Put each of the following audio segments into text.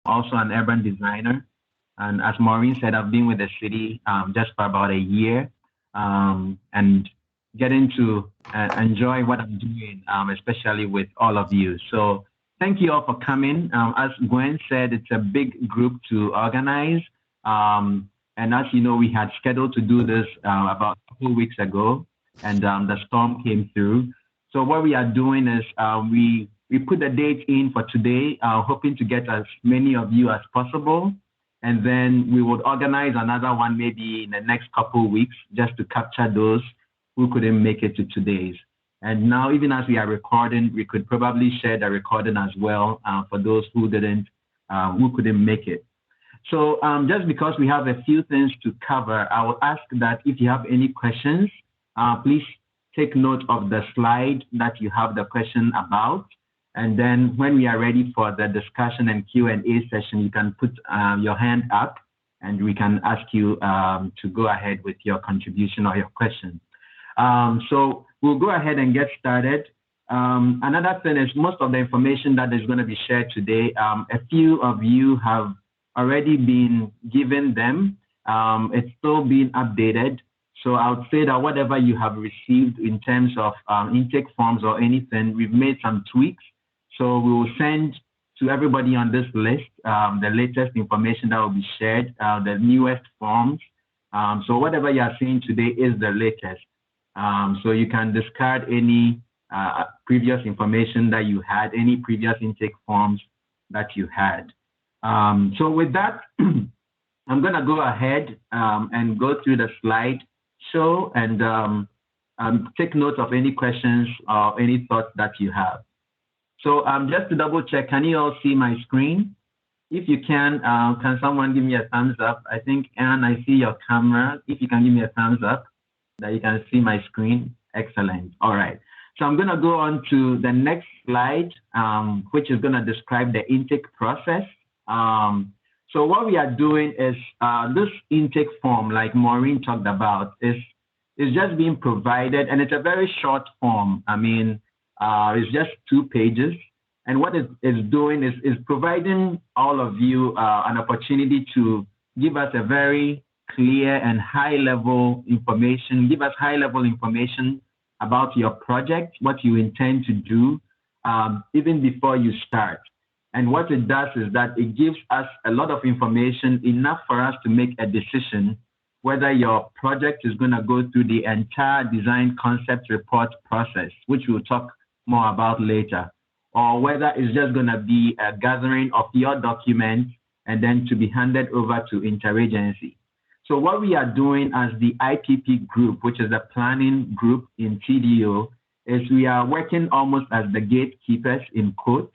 also an urban designer. And as Maureen said, I've been with the city just for about a year and getting to enjoy what I'm doing, especially with all of you. So thank you all for coming. As Gwen said, it's a big group to organize. And as you know, we had scheduled to do this about a couple of weeks ago, and the storm came through. So what we are doing is we put the date in for today, hoping to get as many of you as possible. And then we would organize another one maybe in the next couple of weeks just to capture those who couldn't make it to today's. And now, even as we are recording, we could probably share the recording as well for those who couldn't make it. So just because we have a few things to cover, I will ask that if you have any questions, please take note of the slide that you have the question about. And then when we are ready for the discussion and Q&A session, you can put your hand up and we can ask you to go ahead with your contribution or your question. So we'll go ahead and get started. Another thing is most of the information that is going to be shared today, a few of you have already been given them. It's still being updated. So I would say that whatever you have received in terms of intake forms or anything, we've made some tweaks. So we will send to everybody on this list the latest information that will be shared, the newest forms. So whatever you are seeing today is the latest. So you can discard any previous information that you had, any previous intake forms that you had. So with that, I'm going to go ahead and go through the slide show and take note of any questions or any thoughts that you have. So just to double check, can you all see my screen? If you can someone give me a thumbs up? I think, Anne, I see your camera. If you can give me a thumbs up that you can see my screen. Excellent. All right. So I'm going to go on to the next slide, which is going to describe the intake process. So what we are doing is this intake form, like Maureen talked about, is just being provided, and it's a very short form. I mean, it's just 2 pages. And what it is doing is providing all of you an opportunity to give us a very clear and high-level information, give us high-level information about your project, what you intend to do, even before you start. And what it does is that it gives us a lot of information, enough for us to make a decision whether your project is going to go through the entire design concept report process, which we'll talk more about later, or whether it's just going to be a gathering of your documents and then to be handed over to Interagency. So what we are doing as the IPP group, which is the planning group in TDO, is we are working almost as the gatekeepers in quotes,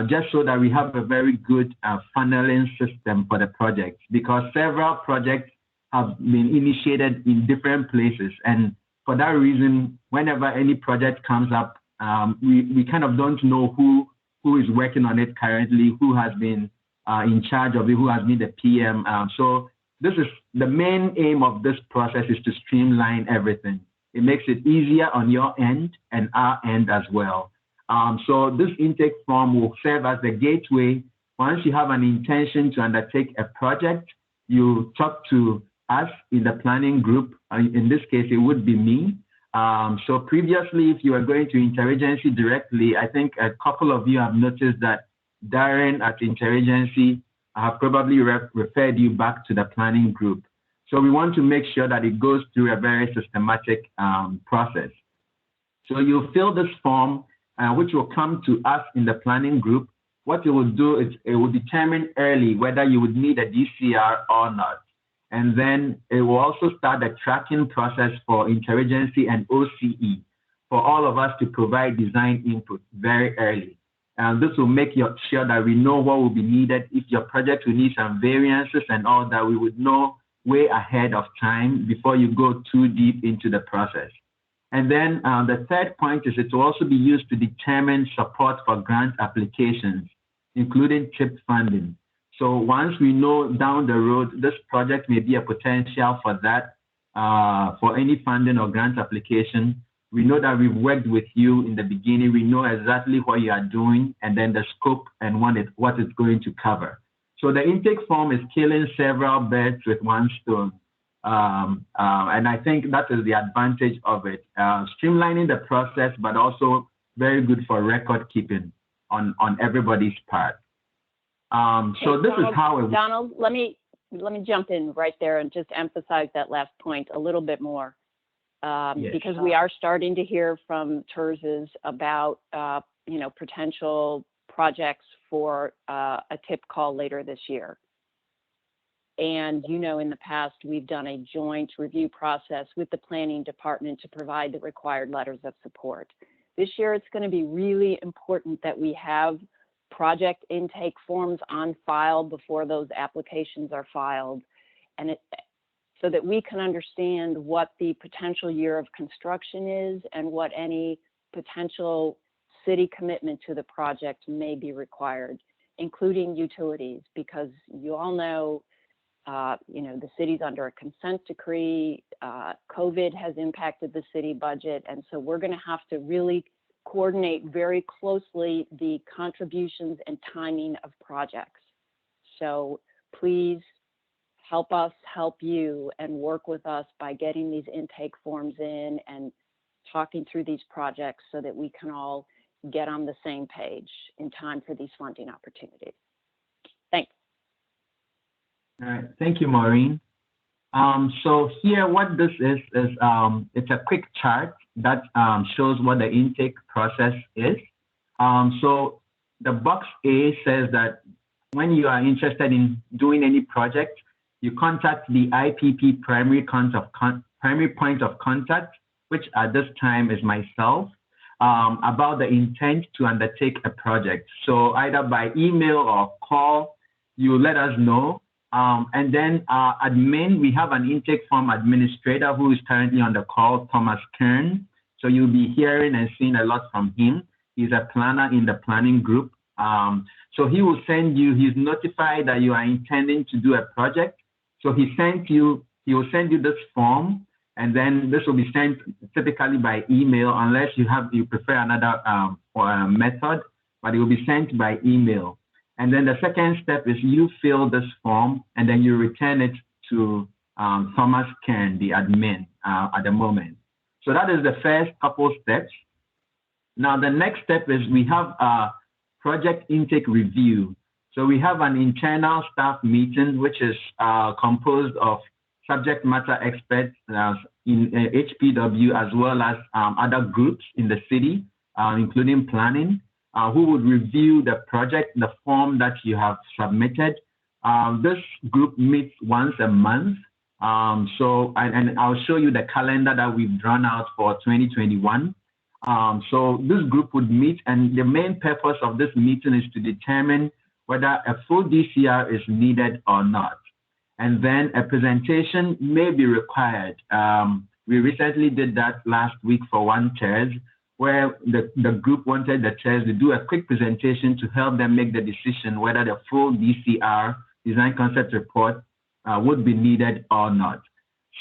just so that we have a very good funneling system for the projects, because several projects have been initiated in different places. And for that reason, whenever any project comes up, we kind of don't know who is working on it currently, who has been in charge of it, who has been the PM. So this is the main aim of this process, is to streamline everything. It makes it easier on your end and our end as well. So this intake form will serve as the gateway. Once you have an intention to undertake a project, you talk to us in the planning group. In this case, it would be me. So previously, if you were going to Interagency directly, I think a couple of you have noticed that Darren at Interagency have probably referred you back to the planning group. So we want to make sure that it goes through a very systematic process. So you fill this form, which will come to us in the planning group. What it will do is it will determine early whether you would need a DCR or not. And then it will also start the tracking process for Interagency and OCE for all of us to provide design input very early. And this will make sure that we know what will be needed. If your project will need some variances and all that, we would know way ahead of time before you go too deep into the process. And then the third point is it will also be used to determine support for grant applications, including CHIP funding. So once we know down the road, this project may be a potential for that, for any funding or grant application, we know that we've worked with you in the beginning. We know exactly what you are doing and then the scope and what it's going to cover. So the intake form is killing several birds with one stone. And I think that is the advantage of it, streamlining the process, but also very good for record keeping on everybody's part. So this Donald, is how it. Donald, let me jump in right there and just emphasize that last point a little bit more, Yes. because we are starting to hear from TIRZs about potential projects for a TIP call later this year. And in the past, we've done a joint review process with the planning department to provide the required letters of support. This year, it's going to be really important that we have project intake forms on file before those applications are filed, and so that we can understand what the potential year of construction is and what any potential city commitment to the project may be required, including utilities, because you all know, the city's under a consent decree. COVID has impacted the city budget, and so we're going to have to really coordinate very closely the contributions and timing of projects. So please help us help you and work with us by getting these intake forms in and talking through these projects so that we can all get on the same page in time for these funding opportunities. Thanks. All right, thank you, Maureen. So here, what this is it's a quick chart that shows what the intake process is. So the box A says that when you are interested in doing any project, you contact the IPP primary point of contact, which at this time is myself, about the intent to undertake a project. So either by email or call, you let us know. And then admin, we have an intake form administrator who is currently on the call, Thomas Kern. So you'll be hearing and seeing a lot from him. He's a planner in the planning group. So he will send you, he's notified that you are intending to do a project. So he will send you this form, and then this will be sent typically by email, unless you prefer another method, but it will be sent by email. And then the second step is you fill this form, and then you return it to Thomas Kern, the admin at the moment. So that is the first couple steps. Now, the next step is we have a project intake review. So we have an internal staff meeting, which is composed of subject matter experts in HPW, as well as other groups in the city, including planning, who would review the project, the form that you have submitted. This group meets once a month. And I'll show you the calendar that we've drawn out for 2021. So this group would meet, and the main purpose of this meeting is to determine whether a full DCR is needed or not. And then a presentation may be required. We recently did that last week for one TIRZ, where the group wanted the TIRZ to do a quick presentation to help them make the decision whether the full DCR, design concept report, would be needed or not.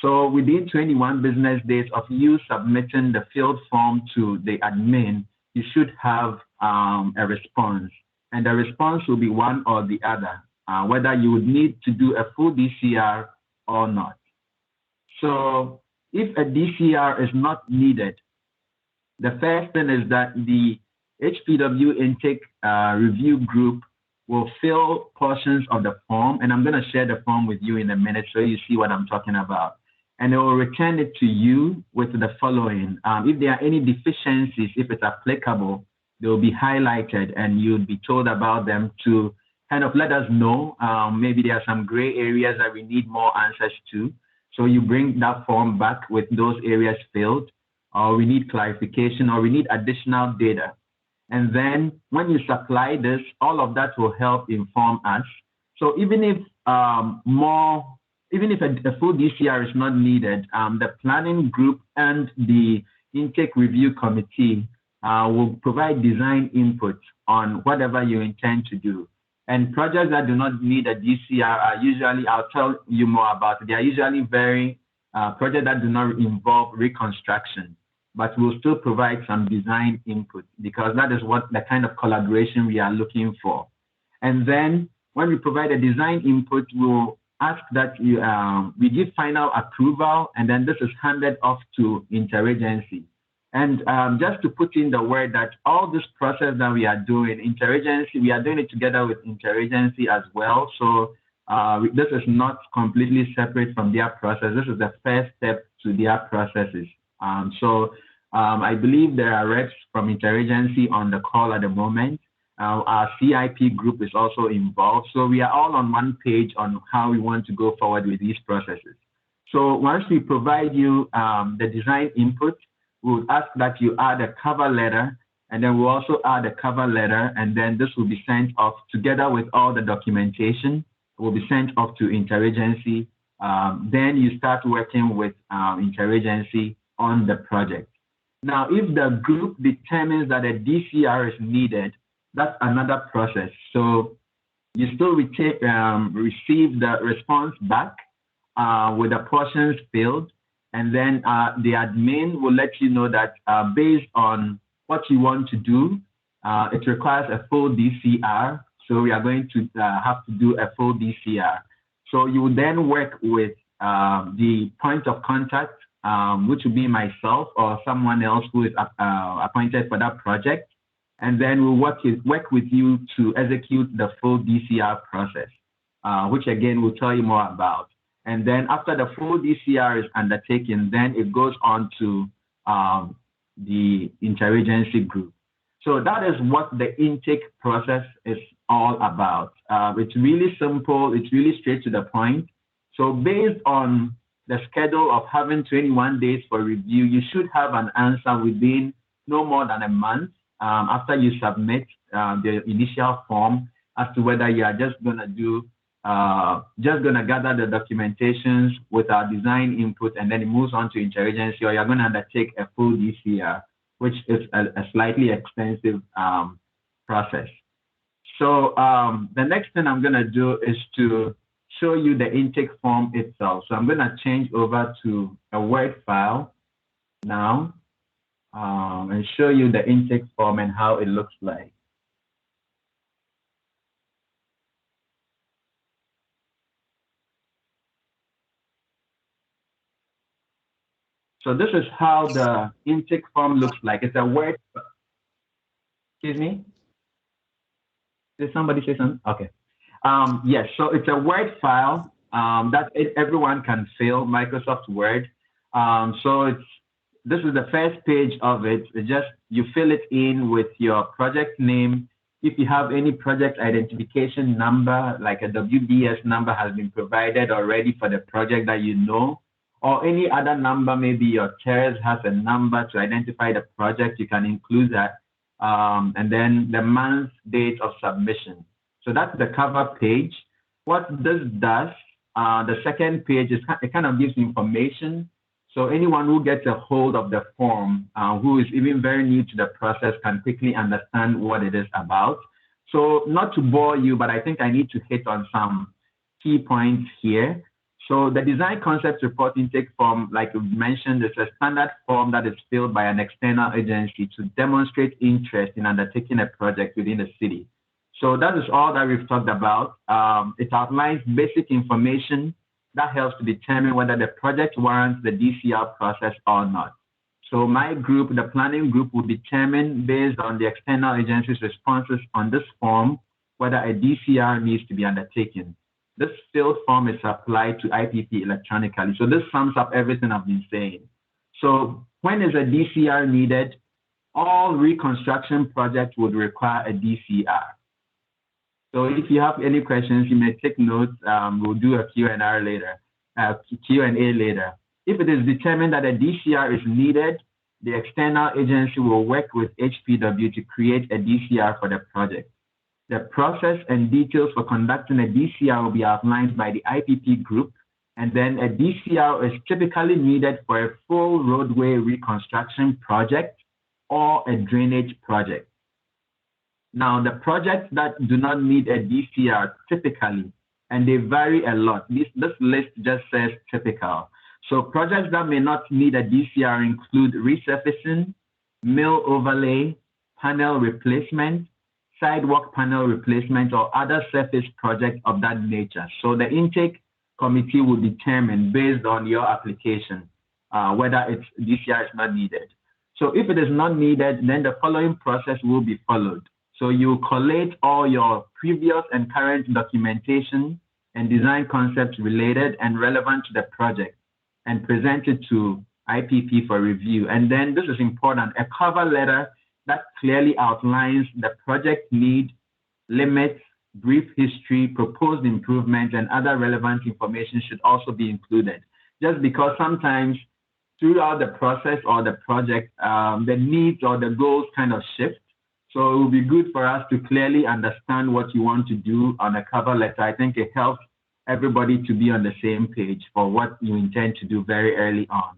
So within 21 business days of you submitting the filled form to the admin, you should have a response. And the response will be one or the other, whether you would need to do a full DCR or not. So if a DCR is not needed, the first thing is that the HPW intake review group will fill portions of the form, and I'm going to share the form with you in a minute so you see what I'm talking about. And they will return it to you with the following. If there are any deficiencies, if it's applicable, they will be highlighted and you'll be told about them to kind of let us know. Maybe there are some gray areas that we need more answers to. So you bring that form back with those areas filled, or we need clarification, or we need additional data. And then when you supply this, all of that will help inform us. So even if a full DCR is not needed, the planning group and the intake review committee will provide design input on whatever you intend to do. And projects that do not need a DCR are usually, I'll tell you more about it, they are usually projects that do not involve reconstruction, but we'll still provide some design input because that is what the kind of collaboration we are looking for. And then when we provide a design input, we'll ask that we give final approval, and then this is handed off to Interagency. And just to put in the word that all this process that we are doing, Interagency, we are doing it together with Interagency as well. So this is not completely separate from their process. This is the first step to their processes. I believe there are reps from Interagency on the call at the moment. Our CIP group is also involved. So we are all on one page on how we want to go forward with these processes. So once we provide you the design input, we would ask that you add a cover letter, and then we'll also add a cover letter, and then this will be sent off together with all the documentation. It will be sent off to Interagency. Then you start working with Interagency on the project. Now, if the group determines that a DCR is needed, that's another process. So you still receive the response back with the portions filled, and then the admin will let you know that based on what you want to do, it requires a full DCR. So we are going to have to do a full DCR. So you will then work with the point of contact, which will be myself or someone else who is appointed for that project. And then we'll work with you to execute the full DCR process, which again, we'll tell you more about. And then after the full DCR is undertaken, then it goes on to the Interagency group. So that is what the intake process is all about. It's really simple. It's really straight to the point. So based on the schedule of having 21 days for review, you should have an answer within no more than a month after you submit the initial form as to whether you are just going to do gather the documentations with our design input, and then it moves on to Interagency, or you're going to undertake a full DCR, which is a slightly expensive process. So the next thing I'm going to do is to show you the intake form itself. So I'm going to change over to a Word file now and show you the intake form and how it looks like. So this is how the intake form looks like. It's a Word. Excuse me? Did somebody say something? Okay. Yes, so it's a Word file that everyone can fill, Microsoft Word. This is the first page of it. It's just you fill it in with your project name. If you have any project identification number, like a WBS number has been provided already for the project that you know, or any other number, maybe your TIRZ has a number to identify the project, you can include that. And then the month, date of submission. So that's the cover page. What this does, the second page, is it kind of gives information. So anyone who gets a hold of the form, who is even very new to the process, can quickly understand what it is about. So not to bore you, but I think I need to hit on some key points here. So the design concept report intake form, like we mentioned, is a standard form that is filled by an external agency to demonstrate interest in undertaking a project within the city. So that is all that we've talked about. It outlines basic information that helps to determine whether the project warrants the DCR process or not. So my group, the planning group, will determine based on the external agency's responses on this form whether a DCR needs to be undertaken. This filled form is applied to IPP electronically. So this sums up everything I've been saying. So when is a DCR needed? All reconstruction projects would require a DCR. So if you have any questions, you may take notes. We'll do a Q&A later. If it is determined that a DCR is needed, the external agency will work with HPW to create a DCR for the project. The process and details for conducting a DCR will be outlined by the IPP group, and then a DCR is typically needed for a full roadway reconstruction project or a drainage project. Now, the projects that do not need a DCR typically, and they vary a lot. This list just says typical. So projects that may not need a DCR include resurfacing, mill overlay, panel replacement, sidewalk panel replacement, or other surface project of that nature. So the intake committee will determine based on your application whether it's DCR is not needed. So if it is not needed, then the following process will be followed. So you collate all your previous and current documentation and design concepts related and relevant to the project and present it to IPP for review. And then this is important, a cover letter that clearly outlines the project need, limits, brief history, proposed improvements, and other relevant information should also be included. Just because sometimes throughout the process or the project, the needs or the goals kind of shift. So it will be good for us to clearly understand what you want to do on a cover letter. I think it helps everybody to be on the same page for what you intend to do very early on.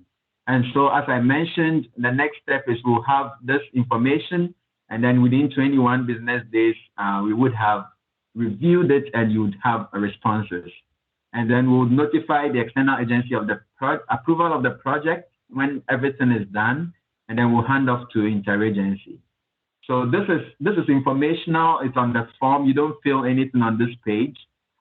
And so, as I mentioned, the next step is we'll have this information, and then within 21 business days, we would have reviewed it and you would have responses. And then we'll notify the external agency of the approval of the project when everything is done, and then we'll hand off to Interagency. So this is informational. It's on the form. You don't fill anything on this page.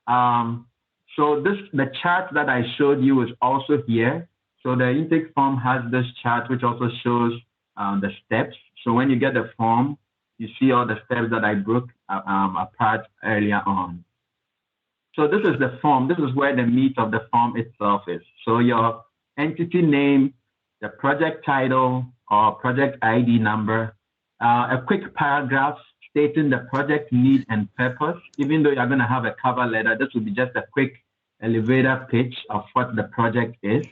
So the chart that I showed you is also here. So the intake form has this chart, which also shows the steps. So when you get the form, you see all the steps that I broke apart earlier on. So this is the form. This is where the meat of the form itself is. So your entity name, the project title or project ID number, a quick paragraph stating the project need and purpose. Even though you're going to have a cover letter, this will be just a quick elevator pitch of what the project is.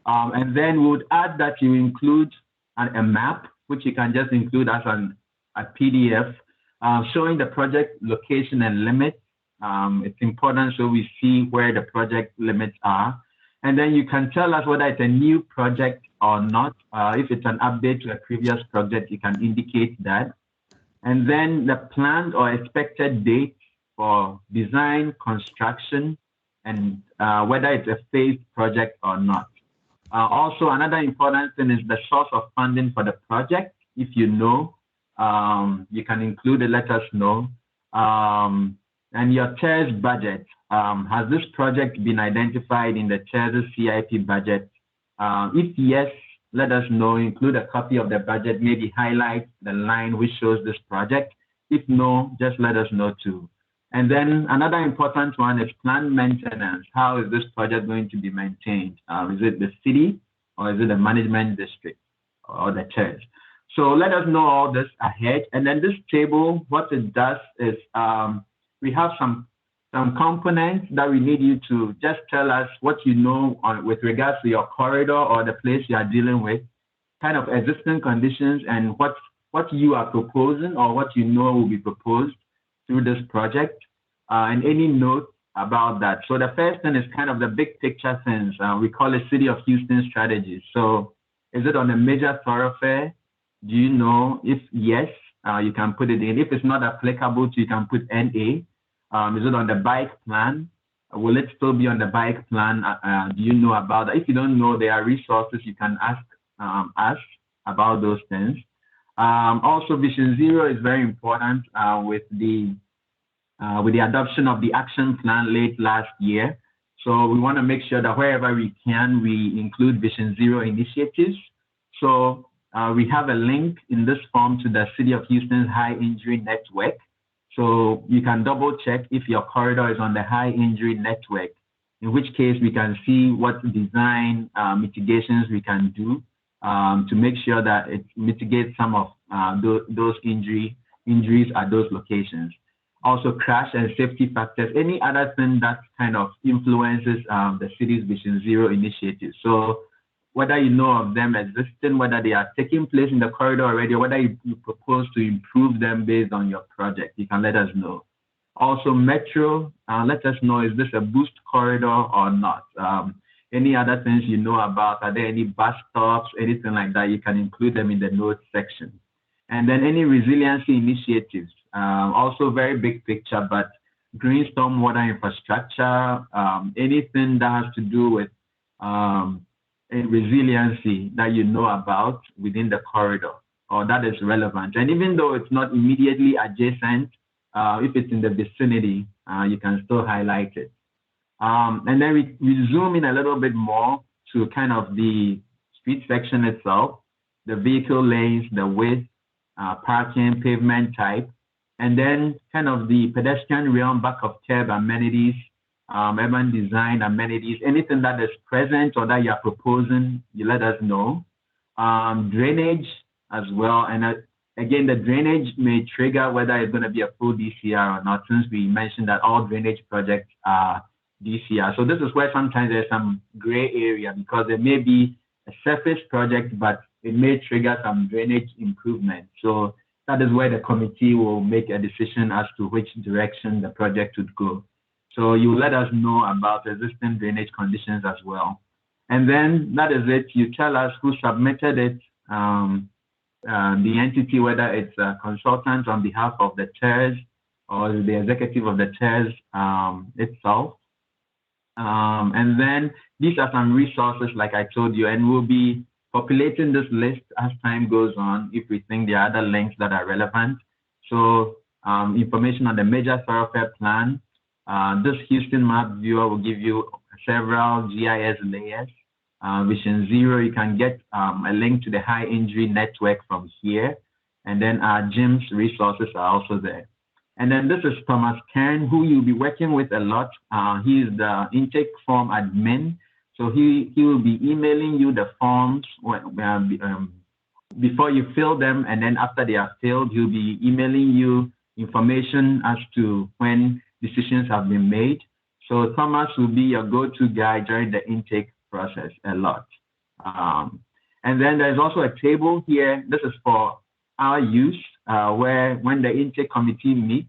And then we would add that you include a map, which you can just include as a PDF, showing the project location and limits. It's important so we see where the project limits are. And then you can tell us whether it's a new project or not. If it's an update to a previous project, you can indicate that. And then the planned or expected date for design, construction, and whether it's a phased project or not. Also, another important thing is the source of funding for the project. If you know, you can include it, let us know. And your TIRZ budget. Has this project been identified in the TIRZ CIP budget? If yes, let us know, include a copy of the budget, maybe highlight the line which shows this project. If no, just let us know too. And then another important one is planned maintenance. How is this project going to be maintained? Is it the city or is it the management district or the church? So let us know all this ahead. And then this table, what it does is we have some components that we need you to just tell us what you know with regards to your corridor or the place you are dealing with, kind of existing conditions and what you are proposing or what you know will be proposed through this project, and any notes about that. So the first thing is kind of the big picture things. We call it City of Houston strategy. So is it on a major thoroughfare? Do you know? If yes, you can put it in. If it's not applicable to, you can put NA. Is it on the bike plan? Will it still be on the bike plan? Do you know about that? If you don't know, there are resources you can ask us about those things. Also, Vision Zero is very important with the adoption of the action plan late last year. So we want to make sure that wherever we can, we include Vision Zero initiatives. So we have a link in this form to the City of Houston's high injury network. So you can double check if your corridor is on the high injury network, in which case we can see what design mitigations we can do to make sure that it mitigates some of those injuries at those locations. Also crash and safety factors, any other thing that kind of influences the city's Vision Zero initiative. So whether you know of them existing, whether they are taking place in the corridor already, or whether you propose to improve them based on your project, you can let us know. Also Metro, let us know, is this a boost corridor or not? Any other things you know about, are there any bus stops, anything like that, you can include them in the notes section. And then any resiliency initiatives, also very big picture, but green stormwater infrastructure, anything that has to do with resiliency that you know about within the corridor or that is relevant. And even though it's not immediately adjacent if it's in the vicinity, you can still highlight it. And then we zoom in a little bit more to kind of the street section itself, the vehicle lanes, the width, parking, pavement type, and then kind of the pedestrian realm, back of curb amenities, urban design amenities, anything that is present or that you're proposing, you let us know. Drainage as well, and again, the drainage may trigger whether it's going to be a full DCR or not, since we mentioned that all drainage projects are DCR. So this is where sometimes there's some gray area, because there may be a surface project, but it may trigger some drainage improvement. So that is where the committee will make a decision as to which direction the project would go. So you let us know about existing drainage conditions as well. And then that is it. You tell us who submitted it, the entity, whether it's a consultant on behalf of the TIRZ or the executive of the TIRZ itself. And then these are some resources, like I told you, and we'll be populating this list as time goes on if we think there are other links that are relevant. So information on the major thoroughfare plan. This Houston map viewer will give you several GIS layers. Vision 0, you can get a link to the high injury network from here. And then our GIMS resources are also there. And then this is Thomas Kern, who you'll be working with a lot. He is the intake form admin. So he will be emailing you the forms before you fill them. And then after they are filled, he'll be emailing you information as to when decisions have been made. So Thomas will be your go-to guy during the intake process a lot. And then there's also a table here. This is for our use, where when the intake committee meets,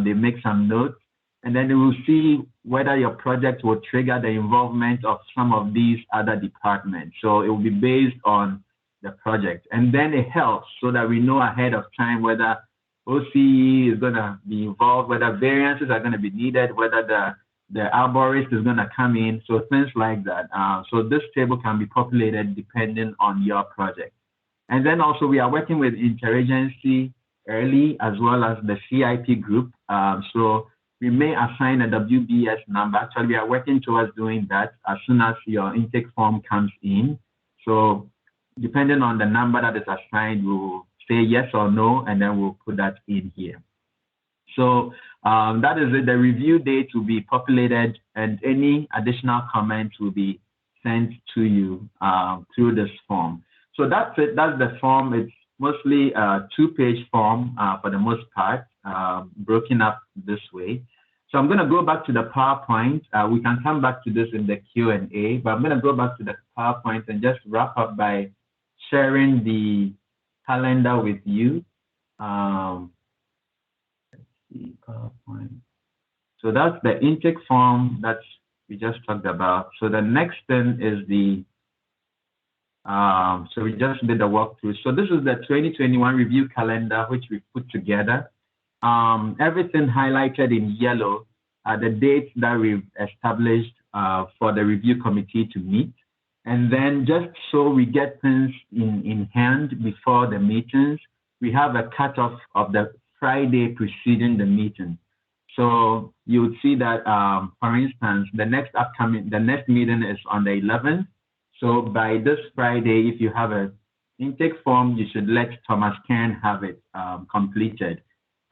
they make some notes, and then they will see whether your project will trigger the involvement of some of these other departments. So it will be based on the project. And then it helps so that we know ahead of time whether OCE is going to be involved, whether variances are going to be needed, whether the arborist is going to come in, so things like that. So this table can be populated depending on your project. And then also we are working with Interagency early, as well as the CIP group. So we may assign a WBS number. Actually, we are working towards doing that as soon as your intake form comes in. So depending on the number that is assigned, we'll say yes or no, and then we'll put that in here. So that is it. The review date will be populated, and any additional comments will be sent to you through this form. So that's it. That's the form. It's mostly a 2-page form for the most part, broken up this way. So I'm going to go back to the PowerPoint. We can come back to this in the Q&A, but I'm going to go back to the PowerPoint and just wrap up by sharing the calendar with you. Let's see, PowerPoint. So that's the intake form that we just talked about. So the next thing is the so we just did the walkthrough. So this is the 2021 review calendar, which we put together. Everything highlighted in yellow are the dates that we've established for the review committee to meet. And then just so we get things in hand before the meetings, we have a cutoff of the Friday preceding the meeting. So you would see that, for instance, the next meeting is on the 11th. So by this Friday, if you have an intake form, you should let Thomas Kern have it completed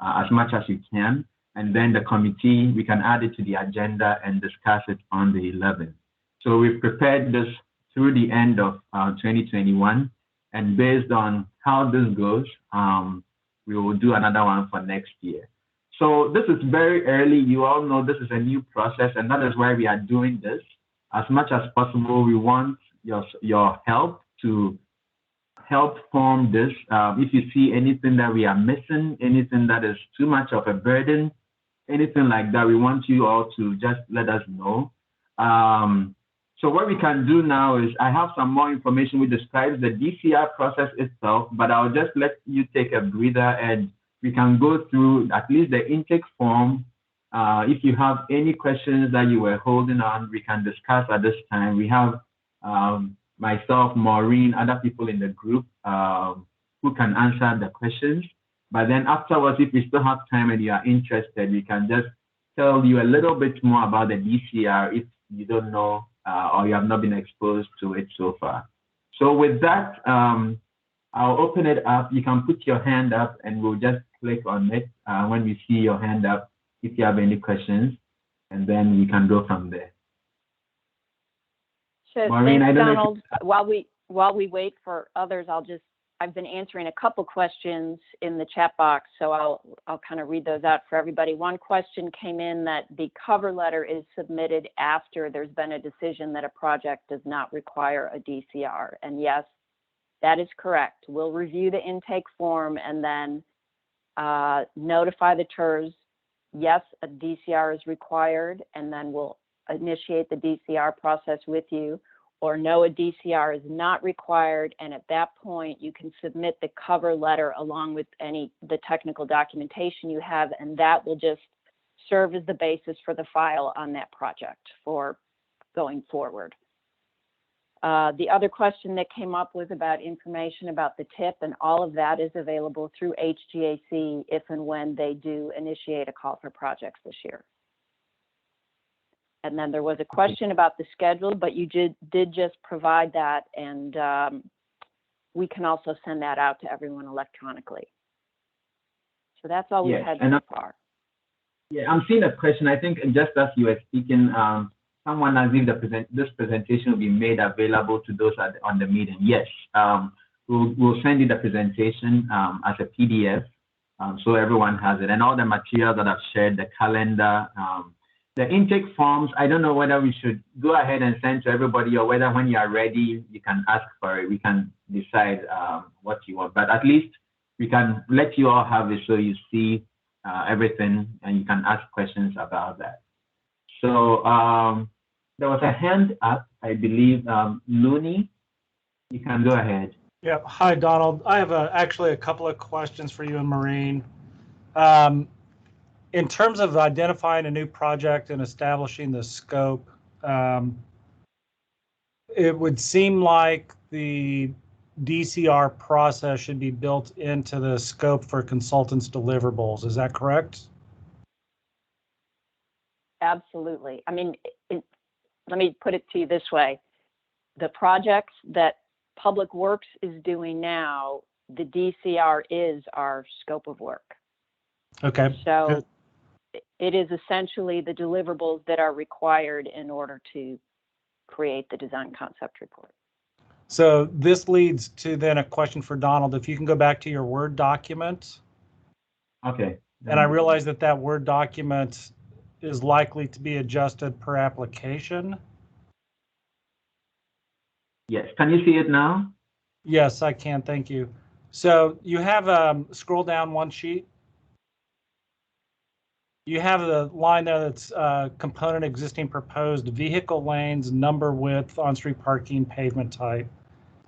as much as you can. And then the committee, we can add it to the agenda and discuss it on the 11th. So we've prepared this through the end of 2021. And based on how this goes, we will do another one for next year. So this is very early. You all know this is a new process, and that is why we are doing this. As much as possible, we want your help to help form this. If you see anything that we are missing, anything that is too much of a burden, anything like that, we want you all to just let us know. So what we can do now is I have some more information which describes the DCR process itself, but I'll just let you take a breather and we can go through at least the intake form. If you have any questions that you were holding on, we can discuss at this time. We have myself, Maureen, other people in the group who can answer the questions. But then afterwards, if we still have time and you are interested, we can just tell you a little bit more about the DCR if you don't know or you have not been exposed to it so far. So with that, I'll open it up. You can put your hand up and we'll just click on it when we see your hand up if you have any questions, and then we can go from there. So Maureen, thanks, I don't Donald. While we wait for others, I've been answering a couple questions in the chat box, so I'll kind of read those out for everybody. One question came in that the cover letter is submitted after there's been a decision that a project does not require a DCR. And yes, that is correct. We'll review the intake form and then notify the TIRZ, yes, a DCR is required, and then we'll initiate the DCR process with you, or no, a DCR is not required, and at that point you can submit the cover letter along with the technical documentation you have, and that will just serve as the basis for the file on that project for going forward. The other question that came up was about information about the TIP, and all of that is available through HGAC if and when they do initiate a call for projects this year. And then there was a question about the schedule, but you did just provide that, and we can also send that out to everyone electronically. So that's all we've had so far. Yeah, I'm seeing a question. I think just as you were speaking, someone has if this presentation will be made available to those on the meeting. Yes, we'll send you the presentation as a PDF, so everyone has it, and all the materials that I've shared, the calendar, the intake forms. I don't know whether we should go ahead and send to everybody or whether when you are ready, you can ask for it. We can decide what you want, but at least we can let you all have it so you see everything and you can ask questions about that. So there was a hand up, I believe. Looney, you can go ahead. Yeah. Hi, Donald. I have actually a couple of questions for you and Maureen. In terms of identifying a new project and establishing the scope, it would seem like the DCR process should be built into the scope for consultants' deliverables. Is that correct? Absolutely. I mean, let me put it to you this way. The projects that Public Works is doing now, the DCR is our scope of work. Okay. So good. It is essentially the deliverables that are required in order to create the design concept report. So this leads to then a question for Donald. If you can go back to your Word document. Okay. And I realize that that Word document is likely to be adjusted per application. Yes. Can you see it now? Yes, I can. Thank you. So you have scroll down one sheet. You have the line there that's component existing proposed vehicle lanes, number width, on-street parking, pavement type.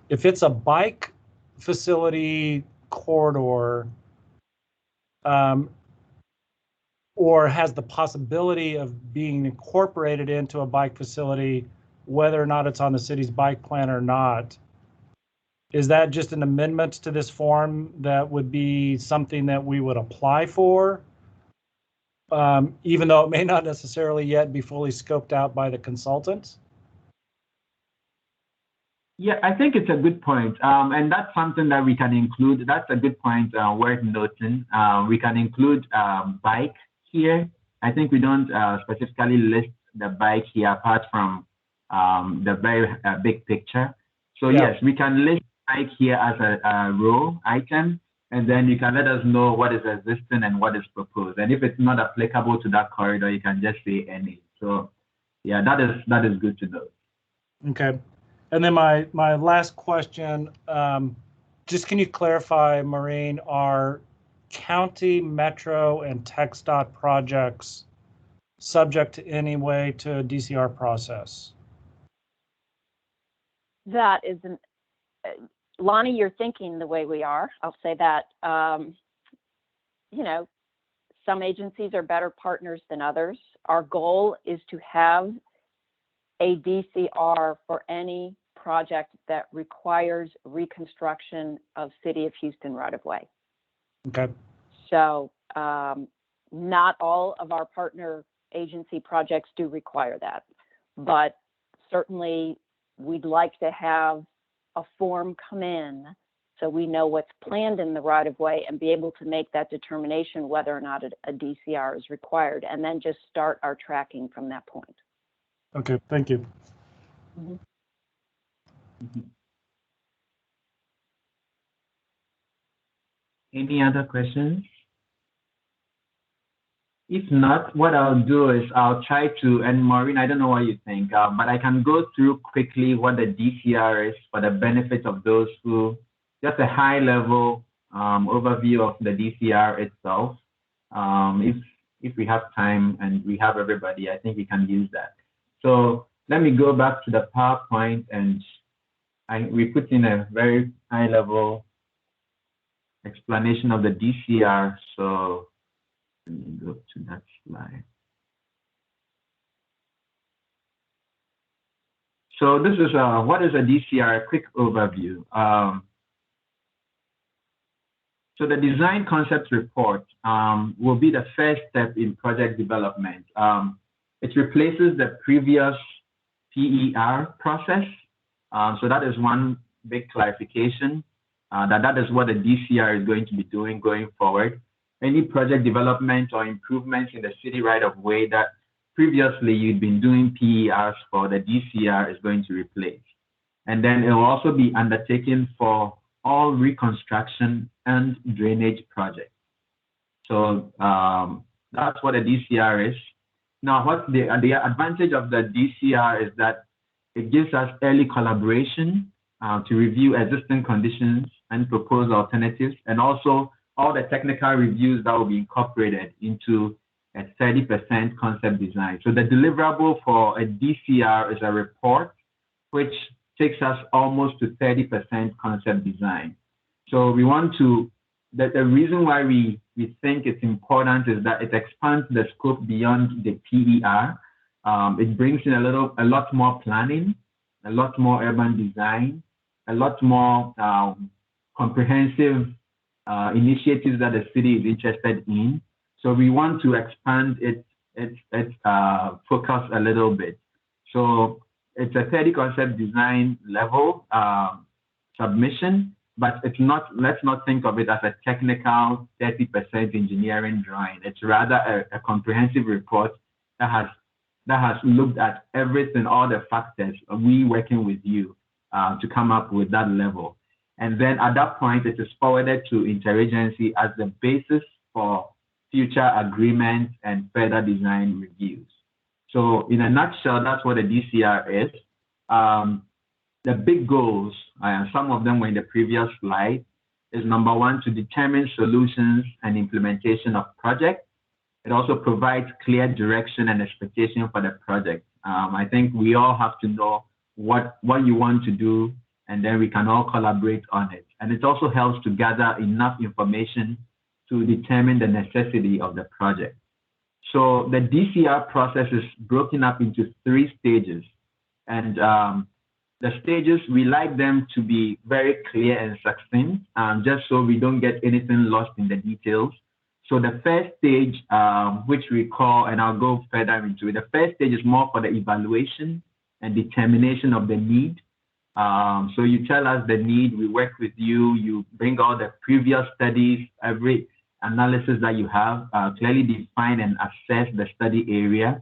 If it's a bike facility corridor or has the possibility of being incorporated into a bike facility, whether or not it's on the city's bike plan or not, is that just an amendment to this form that would be something that we would apply for? Even though it may not necessarily yet be fully scoped out by the consultants? Yeah, I think it's a good point. And that's something that we can include. That's a good point worth noting. We can include bike here. I think we don't specifically list the bike here apart from the very big picture. So yeah. Yes, we can list bike here as a row item. And then you can let us know what is existing and what is proposed. And if it's not applicable to that corridor, you can just say any. So yeah, that is good to know. Okay. And then my last question, just can you clarify, Maureen, are county, metro, and TxDOT projects subject to any way to a DCR process? That is Lonnie, you're thinking the way we are. I'll say that, you know, some agencies are better partners than others. Our goal is to have a DCR for any project that requires reconstruction of City of Houston right-of-way. Okay. So not all of our partner agency projects do require that, but certainly we'd like to have a form come in so we know what's planned in the right-of-way and be able to make that determination whether or not a DCR is required, and then just start our tracking from that point. Okay, thank you. Mm-hmm. Any other questions? If not, what I'll do is I'll try to, and Maureen, I don't know what you think, but I can go through quickly what the DCR is for the benefit of those who, just a high level overview of the DCR itself. If we have time and we have everybody, I think we can use that. So let me go back to the PowerPoint, and we put in a very high level explanation of the DCR. So let me go to that slide. So this is what is a DCR? A quick overview. So the design concept report will be the first step in project development. It replaces the previous PER process. So that is one big clarification, that is what the DCR is going to be doing going forward. Any project development or improvements in the city right-of-way that previously you'd been doing PERs for, the DCR is going to replace. And then it will also be undertaken for all reconstruction and drainage projects. So that's what a DCR is. Now, what the advantage of the DCR is that it gives us early collaboration to review existing conditions and propose alternatives, and also all the technical reviews that will be incorporated into a 30% concept design. So the deliverable for a DCR is a report which takes us almost to 30% concept design. So we want to, the reason why we think it's important is that it expands the scope beyond the PER. It brings in a lot more planning, a lot more urban design, a lot more comprehensive initiatives that the city is interested in. So we want to expand its focus a little bit. So it's a 30 concept design level submission, but it's not, let's not think of it as a technical 30% engineering drawing. It's rather a comprehensive report that has looked at everything, all the factors, we working with you to come up with that level. And then at that point, it is forwarded to Interagency as the basis for future agreements and further design reviews. So in a nutshell, that's what a DCR is. The big goals, some of them were in the previous slide, is number one, to determine solutions and implementation of projects. It also provides clear direction and expectation for the project. I think we all have to know what you want to do, and then we can all collaborate on it. And it also helps to gather enough information to determine the necessity of the project. So the DCR process is broken up into 3 stages. And the stages, we like them to be very clear and succinct, just so we don't get anything lost in the details. So the first stage, which we call, and I'll go further into it, the first stage is more for the evaluation and determination of the need. So you tell us the need, we work with you, you bring all the previous studies, every analysis that you have, clearly define and assess the study area.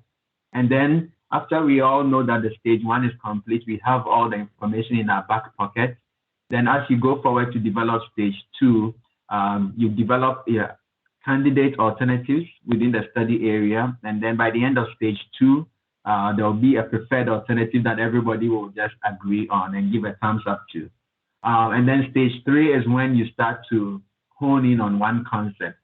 And then after we all know that the stage 1 is complete, we have all the information in our back pocket. Then as you go forward to develop stage 2, you develop candidate alternatives within the study area. And then by the end of stage 2, there will be a preferred alternative that everybody will just agree on and give a thumbs up to. And then stage 3 is when you start to hone in on one concept,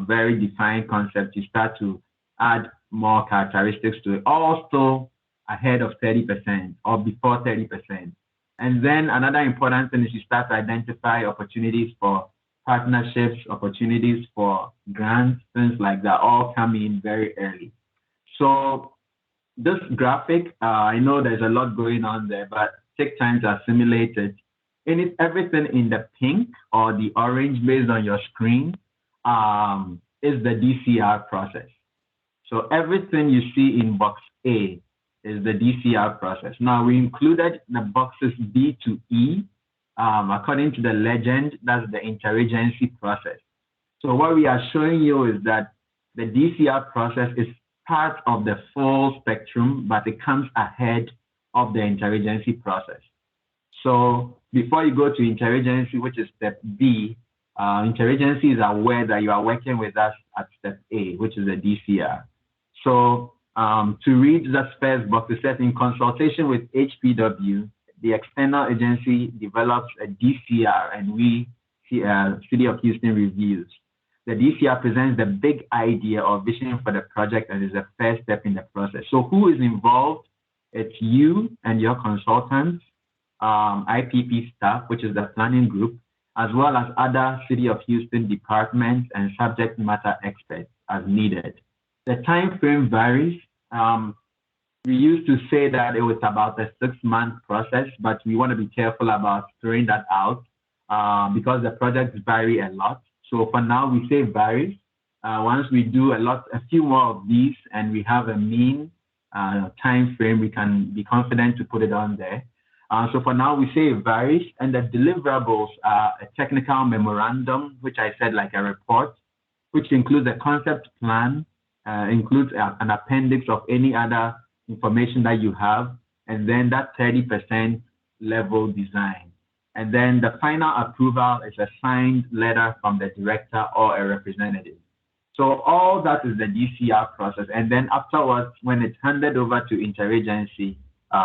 very defined concept. You start to add more characteristics to it, also ahead of 30% or before 30%. And then another important thing is you start to identify opportunities for partnerships, opportunities for grants, things like that, all come in very early. So this graphic, I know there's a lot going on there, but take time to assimilate it. And it's everything in the pink or the orange based on your screen is the DCR process. So everything you see in box A is the DCR process. Now we included the boxes B to E. According to the legend, that's the interagency process. So what we are showing you is that the DCR process is part of the full spectrum, but it comes ahead of the interagency process. So before you go to interagency, which is step B, interagency is aware that you are working with us at step A, which is the DCR. So to read that first box, it says in consultation with HPW, the external agency develops a DCR and we, City of Houston, reviews. The DCR presents the big idea or vision for the project and is the first step in the process. So who is involved? It's you and your consultants, IPP staff, which is the planning group, as well as other City of Houston departments and subject matter experts as needed. The time frame varies. We used to say that it was about a 6-month process, but we want to be careful about throwing that out because the projects vary a lot. So for now, we say varies. Once we do a few more of these and we have a mean time frame, we can be confident to put it on there. So for now, we say it varies, and the deliverables are a technical memorandum, which I said like a report, which includes a concept plan, includes an appendix of any other information that you have, and then that 30% level design. And then the final approval is a signed letter from the director or a representative. So all that is the DCR process. And then afterwards, when it's handed over to interagency,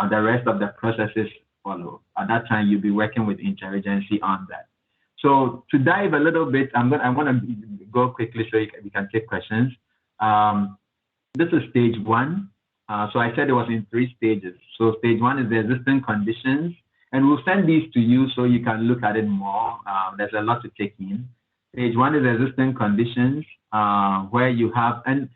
the rest of the processes follow. At that time, you'll be working with interagency on that. So to dive a little bit, I'm gonna go quickly so we can take questions. This is stage 1. So I said it was in 3 stages. So stage 1 is the existing conditions, and we'll send these to you so you can look at it more. There's a lot to take in. Stage 1 is existing conditions, where you have, and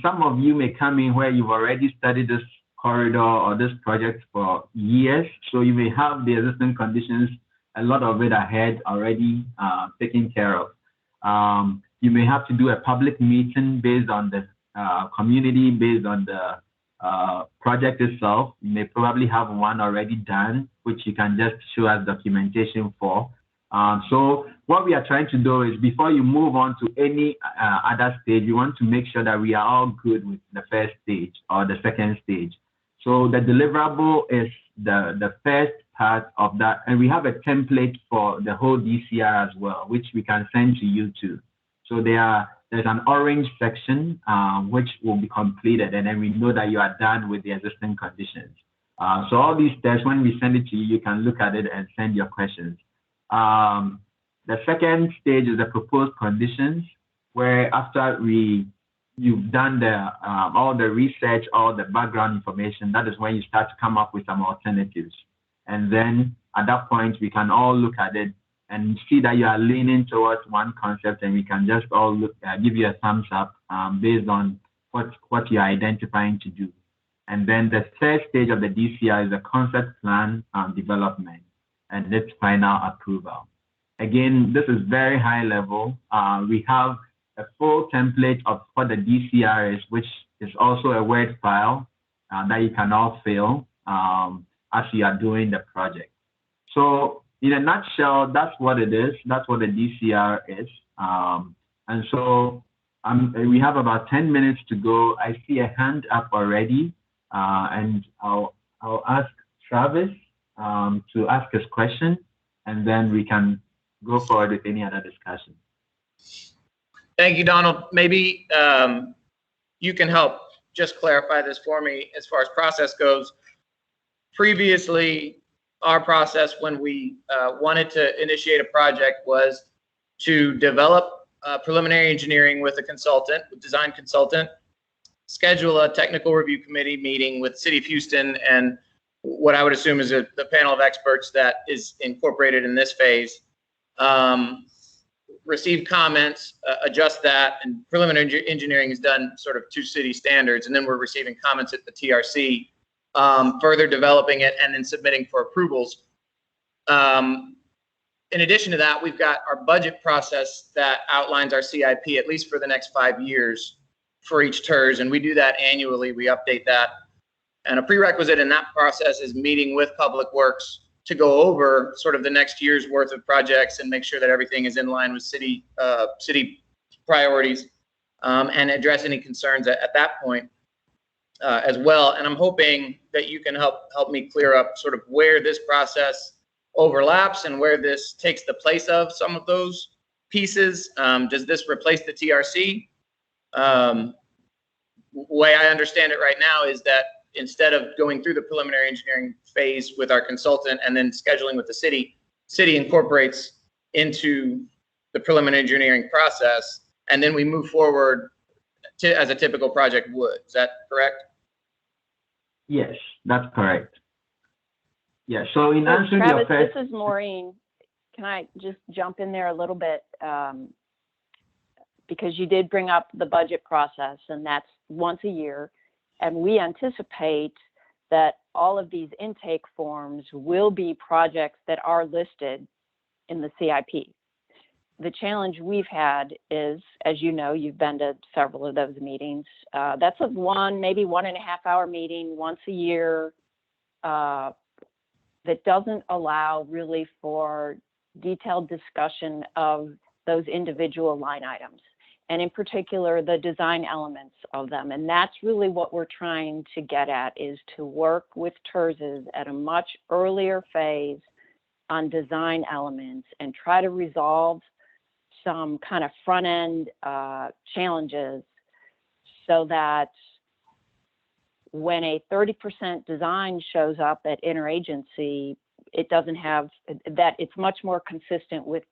some of you may come in where you've already studied this corridor or this project for years. So you may have the existing conditions, a lot of it ahead already taken care of. You may have to do a public meeting based on the community, based on the project itself. You may probably have one already done, which you can just show as documentation for. So what we are trying to do is before you move on to any other stage, you want to make sure that we are all good with the first stage or the second stage. So the deliverable is the first part of that. And we have a template for the whole DCR as well, which we can send to you too. So there's an orange section which will be completed, and then we know that you are done with the existing conditions. So all these steps, when we send it to you, you can look at it and send your questions. The second stage is the proposed conditions, where after you've done all the research, all the background information, that is when you start to come up with some alternatives. And then at that point, we can all look at it and see that you are leaning towards one concept, and we can just all give you a thumbs up based on what you're identifying to do. And then the third stage of the DCR is the concept plan development and its final approval. Again, this is very high level. We have a full template of what the DCR is, which is also a Word file that you can all fill as you are doing the project. So in a nutshell, that's what it is. That's what the DCR is. And so we have about 10 minutes to go. I see a hand up already, and I'll ask Travis to ask his question, and then we can go forward with any other discussion. Thank you, Donald. Maybe you can help just clarify this for me as far as process goes. Previously, our process when we wanted to initiate a project was to develop preliminary engineering with a consultant, with design consultant, schedule a technical review committee meeting with City of Houston and what I would assume is the panel of experts that is incorporated in this phase, receive comments, adjust that, and preliminary engineering is done sort of to city standards, and then we're receiving comments at the TRC, further developing it, and then submitting for approvals. in addition to that, we've got our budget process that outlines our CIP, at least for the next 5 years for each TIRZ, and we do that annually. We update that. And a prerequisite in that process is meeting with Public Works to go over sort of the next year's worth of projects and make sure that everything is in line with city priorities, and address any concerns at that point as well. And I'm hoping that you can help me clear up sort of where this process overlaps and where this takes the place of some of those pieces. Does this replace the TRC? Way I understand it right now is that instead of going through the preliminary engineering phase with our consultant and then scheduling with the city incorporates into the preliminary engineering process, and then we move forward as a typical project would. Is that correct? Yes, that's correct. Yeah, so in So answer to your Travis, first, this is Maureen. Can I just jump in there a little bit? Because you did bring up the budget process, and that's once a year. And we anticipate that all of these intake forms will be projects that are listed in the CIP. The challenge we've had is, as you know, you've been to several of those meetings. That's a maybe 1.5 hour meeting once a year that doesn't allow really for detailed discussion of those individual line items, and in particular, the design elements of them. And that's really what we're trying to get at, is to work with TIRZs at a much earlier phase on design elements and try to resolve some kind of front end challenges so that when a 30% design shows up at Interagency, it doesn't have that, it's much more consistent with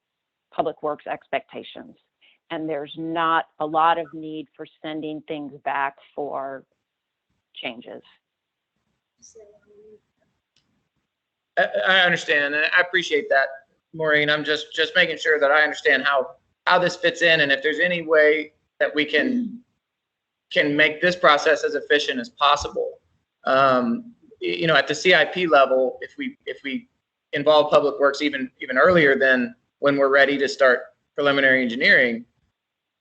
Public Works expectations. And there's not a lot of need for sending things back for changes. I understand, and I appreciate that, Maureen. I'm just making sure that I understand how this fits in, and if there's any way that we can make this process as efficient as possible. You know, at the CIP level, if we involve Public Works even earlier than when we're ready to start preliminary engineering,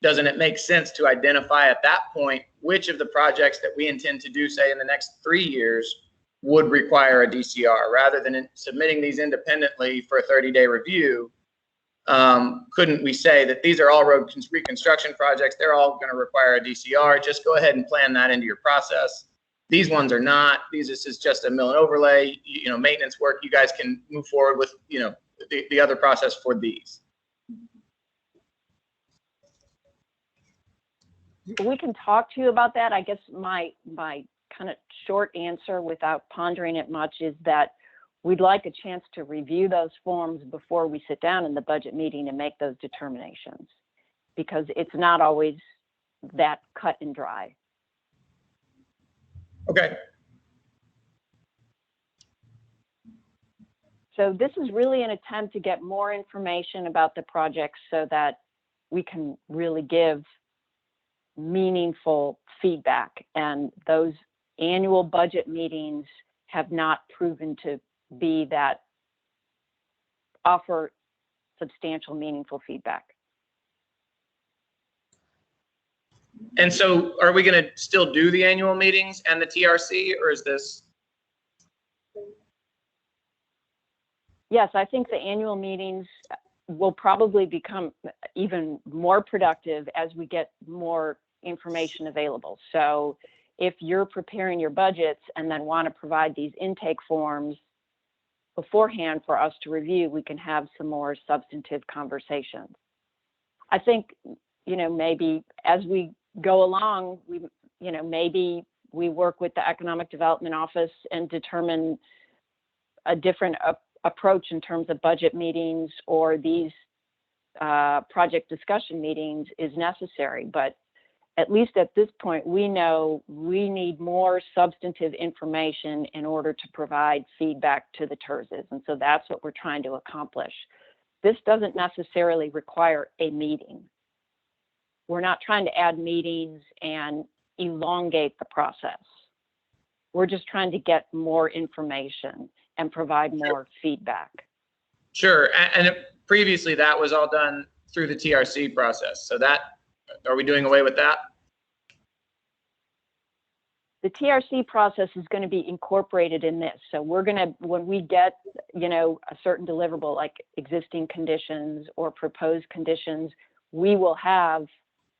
doesn't it make sense to identify at that point which of the projects that we intend to do, say, in the next 3 years would require a DCR, rather than submitting these independently for a 30-day review? Couldn't we say that these are all road reconstruction projects, they're all going to require a DCR, just go ahead and plan that into your process. These ones are not. This is just a mill and overlay, you know, maintenance work. You guys can move forward with, you know, the other process for these. We can talk to you about that. I guess my kind of short answer, without pondering it much, is that we'd like a chance to review those forms before we sit down in the budget meeting and make those determinations, because it's not always that cut and dry. Okay. So this is really an attempt to get more information about the projects so that we can really give meaningful feedback. And those annual budget meetings have not proven to be that offer substantial, meaningful feedback. And so are we going to still do the annual meetings and the TRC, or is this? Yes, I think the annual meetings will probably become even more productive as we get more information available. So if you're preparing your budgets and then want to provide these intake forms beforehand for us to review, we can have some more substantive conversations. I think, you know, maybe as we go along, maybe we work with the Economic Development Office and determine a different approach in terms of budget meetings, or these project discussion meetings is necessary. But at least at this point, we know we need more substantive information in order to provide feedback to the TIRZs. And so that's what we're trying to accomplish. This doesn't necessarily require a meeting. We're not trying to add meetings and elongate the process. We're just trying to get more information and provide more feedback. Sure, and previously that was all done through the TRC process. So that, are we doing away with that? The TRC process is going to be incorporated in this. So we're going to, when we get, a certain deliverable like existing conditions or proposed conditions, we will have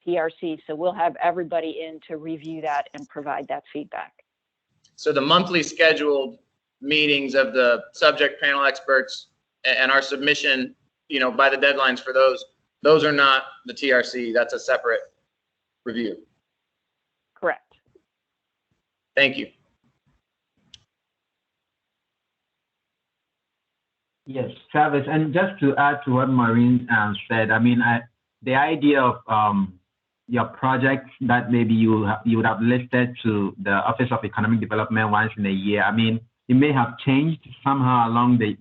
TRC. So we'll have everybody in to review that and provide that feedback. So the monthly scheduled meetings of the subject panel experts and our submission, by the deadlines for those are not the TRC. That's a separate review. Correct. Thank you. Yes, Travis, and just to add to what Maureen said, the idea of your project that maybe you would have listed to the Office of Economic Development once in a year. It may have changed somehow along the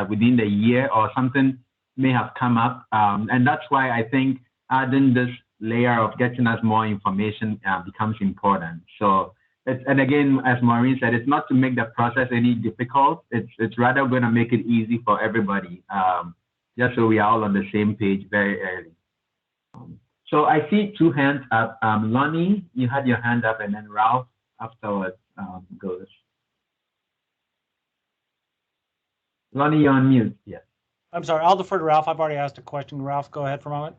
within the year, or something may have come up, and that's why I think adding this layer of getting us more information becomes important. So, and again, as Maureen said, it's not to make the process any difficult. It's rather going to make it easy for everybody, just so we are all on the same page very early. So I see two hands up. Lonnie, you had your hand up, and then Ralph afterwards goes. Lonnie, you're on mute. Yes. I'm sorry, I'll defer to Ralph. I've already asked a question. Ralph, go ahead for a moment.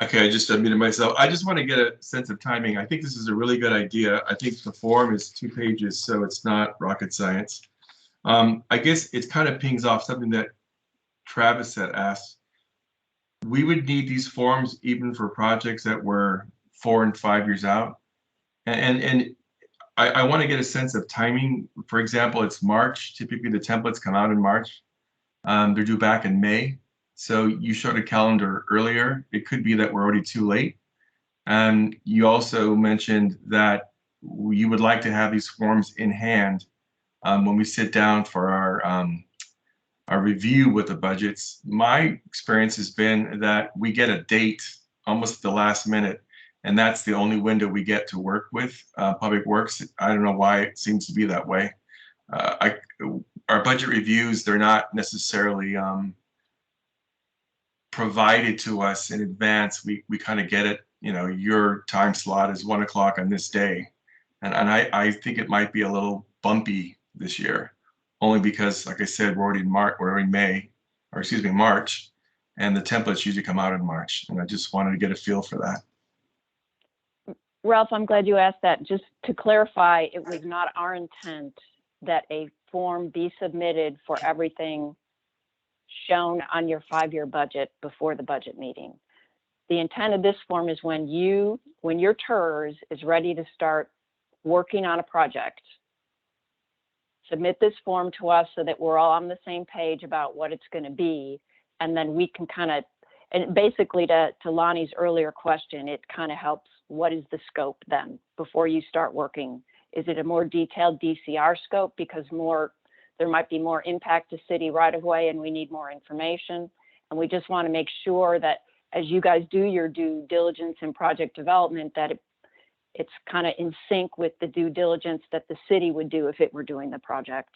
Okay, I just unmuted myself. I just want to get a sense of timing. I think this is a really good idea. I think the form is 2 pages, so it's not rocket science. I guess it kind of pings off something that Travis had asked. We would need these forms even for projects that were 4 and 5 years out. And I want to get a sense of timing. For example, it's March. Typically the templates come out in March. They're due back in May. So you showed a calendar earlier. It could be that we're already too late. And you also mentioned that you would like to have these forms in hand when we sit down for our review with the budgets. My experience has been that we get a date almost at the last minute, and that's the only window we get to work with Public Works. I don't know why it seems to be that way. Our budget reviews, they're not necessarily provided to us in advance. We kind of get it, your time slot is 1 o'clock on this day. And I think it might be a little bumpy this year, only because, like I said, we're already in March, and the templates usually come out in March. And I just wanted to get a feel for that. Ralph, I'm glad you asked that. Just to clarify, it was not our intent that a form be submitted for everything shown on your 5-year budget before the budget meeting. The intent of this form is when your TIRZ is ready to start working on a project, submit this form to us so that we're all on the same page about what it's going to be, and then we can and basically to Lonnie's earlier question, it kind of helps. What is the scope then before you start working? Is it a more detailed DCR scope because there might be more impact to city right of way and we need more information? And we just want to make sure that as you guys do your due diligence in project development, that it's kind of in sync with the due diligence that the city would do if it were doing the project.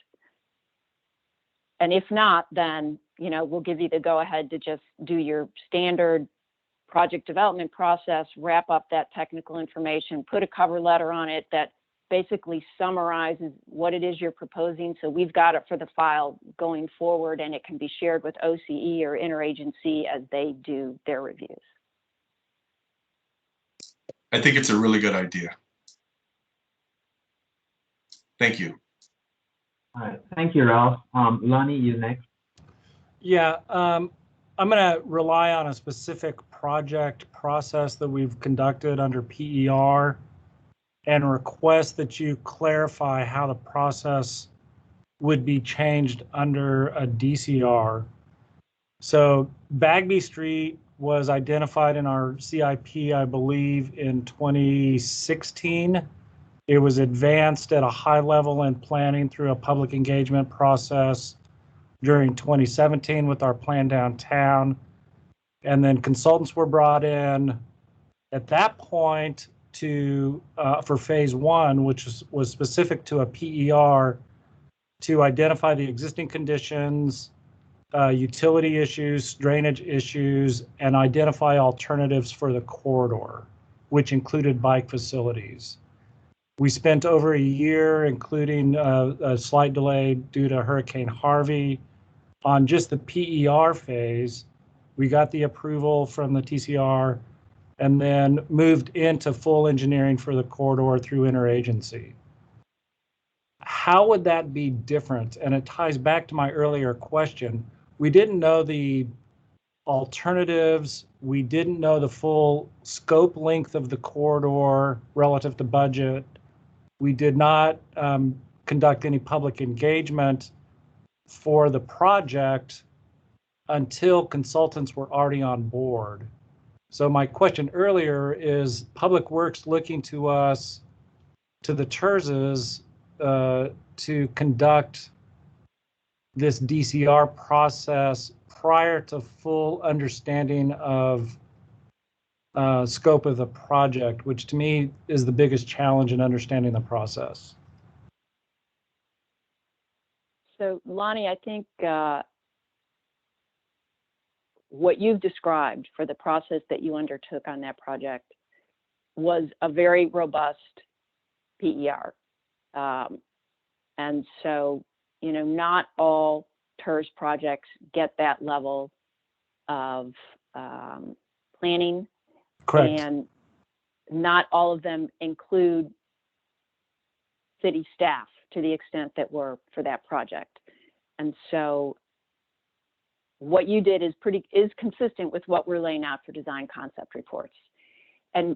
And if not, then, we'll give you the go ahead to just do your standard project development process, wrap up that technical information, put a cover letter on it that basically summarizes what it is you're proposing. So we've got it for the file going forward, and it can be shared with OCE or Interagency as they do their reviews. I think it's a really good idea. Thank you. All right, thank you, Ralph. Lonnie, you next. Yeah, I'm going to rely on a specific project process that we've conducted under PER and request that you clarify how the process would be changed under a DCR. So Bagby Street was identified in our CIP, I believe, in 2016. It was advanced at a high level in planning through a public engagement process during 2017 with our plan downtown. And then consultants were brought in at that point for phase 1, which was specific to a PER, to identify the existing conditions, utility issues, drainage issues, and identify alternatives for the corridor, which included bike facilities. We spent over a year, including a slight delay due to Hurricane Harvey, on just the PER phase. We got the approval from the TCR and then moved into full engineering for the corridor through interagency. How would that be different? And it ties back to my earlier question. We didn't know the alternatives. We didn't know the full scope length of the corridor relative to budget. We did not conduct any public engagement for the project until consultants were already on board. So my question earlier is Public Works looking to us, to the TIRZs, to conduct this DCR process prior to full understanding of scope of the project, which to me is the biggest challenge in understanding the process. So Lonnie, I think what you've described for the process that you undertook on that project was a very robust PER. And so, you know, not all TIRZ projects get that level of planning. Correct. And not all of them include city staff to the extent that were for that project. And so what you did is consistent with what we're laying out for design concept reports. And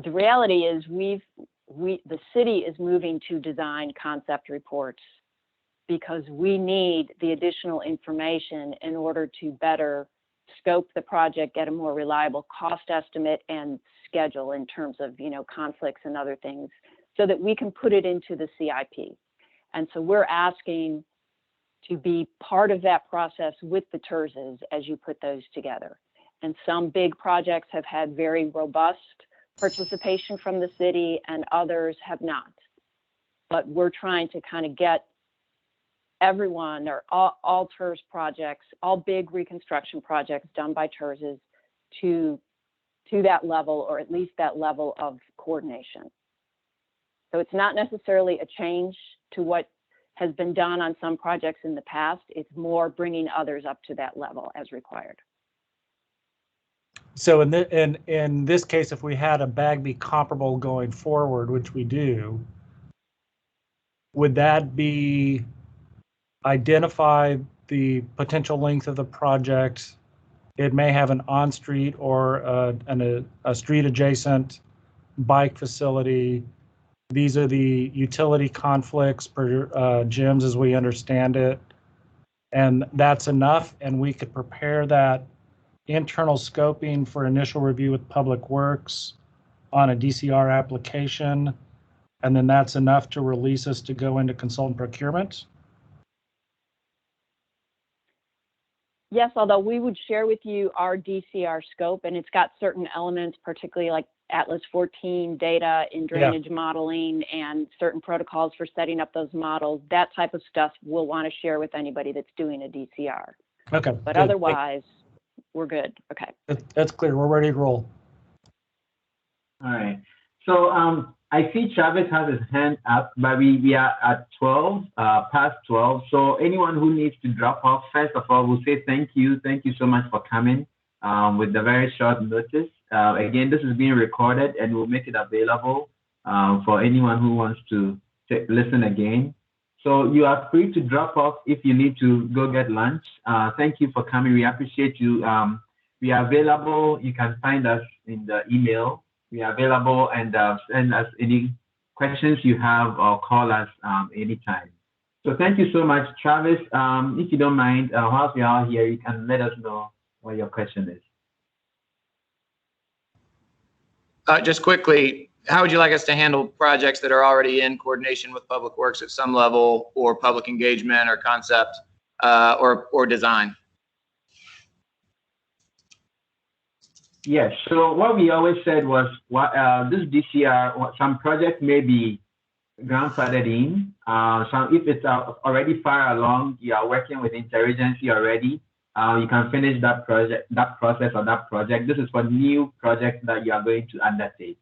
the reality is the city is moving to design concept reports because we need the additional information in order to better scope the project, get a more reliable cost estimate and schedule in terms of, you know, conflicts and other things so that we can put it into the CIP. And so we're asking to be part of that process with the TIRZs as you put those together. And some big projects have had very robust participation from the city and others have not. But we're trying to kind of get everyone or all TIRZ projects, all big reconstruction projects done by TIRZs to that level, or at least that level of coordination. So it's not necessarily a change to what has been done on some projects in the past. It's more bringing others up to that level as required. So in this case, if we had a Bagby comparable going forward, which we do, would that be identify the potential length of the project? It may have an on-street or a street adjacent bike facility. These are the utility conflicts per gyms as we understand it. And that's enough. And we could prepare that internal scoping for initial review with Public Works on a DCR application. And then that's enough to release us to go into consultant procurement. Yes, although we would share with you our DCR scope, and it's got certain elements, particularly like Atlas 14 data in drainage modeling and certain protocols for setting up those models. That type of stuff we'll want to share with anybody that's doing a DCR. Okay. But good. otherwise, we're good. Okay. That's clear. We're ready to roll. All right. So I see Travis has his hand up, but we are at 12, past 12. So anyone who needs to drop off, first of all, we'll say thank you. Thank you so much for coming with the very short notice. Again, this is being recorded and we'll make it available for anyone who wants to listen again. So you are free to drop off if you need to go get lunch. Thank you for coming. We appreciate you. We are available. You can find us in the email. We are available, and send us any questions you have or call us anytime. So thank you so much, Travis. If you don't mind, whilst we are here, you can let us know what your question is. Just quickly, how would you like us to handle projects that are already in coordination with Public Works at some level, or public engagement or concept, or design? Yes, so what we always said was this DCR, some projects may be grandfathered in. So if it's already far along, you are working with Interagency already, you can finish that process or that project. This is for new projects that you are going to undertake.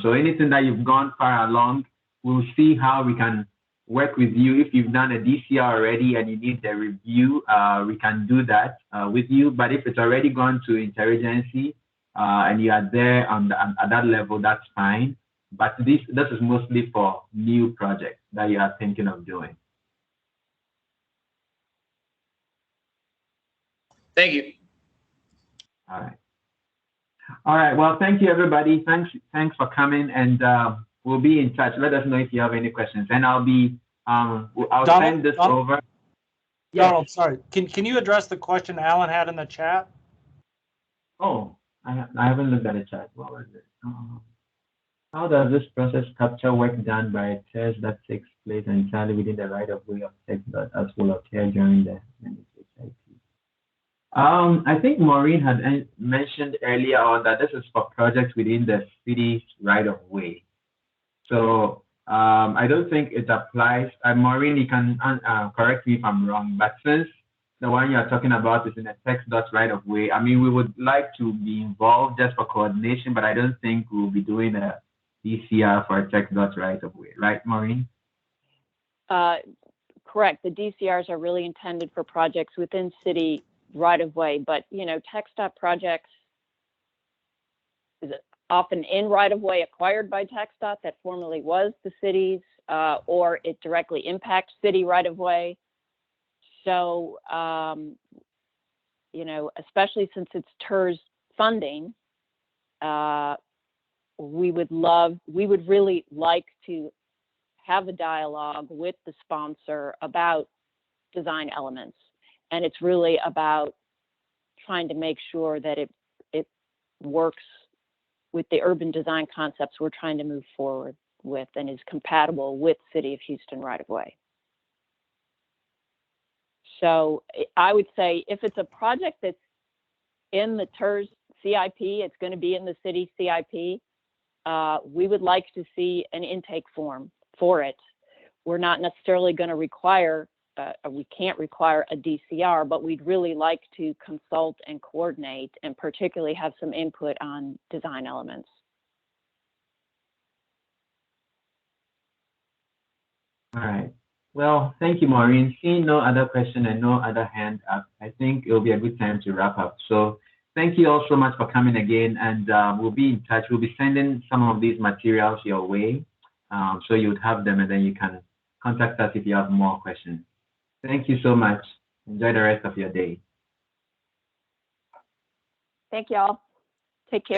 So anything that you've gone far along, we'll see how we can work with you. If you've done a DCR already and you need a review, we can do that with you. But if it's already gone to Interagency and you are there at that level, that's fine. But this is mostly for new projects that you are thinking of doing. Thank you. All right. All right. Well, thank you, everybody. Thanks for coming, and we'll be in touch. Let us know if you have any questions, and I'll send this over. Donald, yes. Sorry. Can you address the question Alan had in the chat? Oh, I haven't looked at the chat. What was it? How does this process capture work done by TIRZ that takes place entirely within the right of way of text as will occur during the HIP? I think Maureen had mentioned earlier on that this is for projects within the city's right of way. So I don't think it applies. Maureen, you can correct me if I'm wrong, but since the one you're talking about is in a text dot right of way, I mean, we would like to be involved just for coordination, but I don't think we'll be doing a DCR for a text dot right of way, right, Maureen? Correct. The DCRs are really intended for projects within city right of way, but text dot projects is often in right of way acquired by text dot that formerly was the city's, or it directly impacts city right of way. So, especially since it's TIRZ funding, we would really like to have a dialogue with the sponsor about design elements. And it's really about trying to make sure that it works with the urban design concepts we're trying to move forward with and is compatible with City of Houston right of way. So I would say if it's a project that's in the TIRZ CIP, it's going to be in the city CIP. We would like to see an intake form for it. We're not necessarily going to require, we can't require a DCR, but we'd really like to consult and coordinate and particularly have some input on design elements. All right. Well, thank you, Maureen. Seeing no other question and no other hand up, I think it'll be a good time to wrap up. So thank you all so much for coming again, and we'll be in touch. We'll be sending some of these materials your way, so you would have them, and then you can contact us if you have more questions. Thank you so much. Enjoy the rest of your day. Thank y'all. Take care.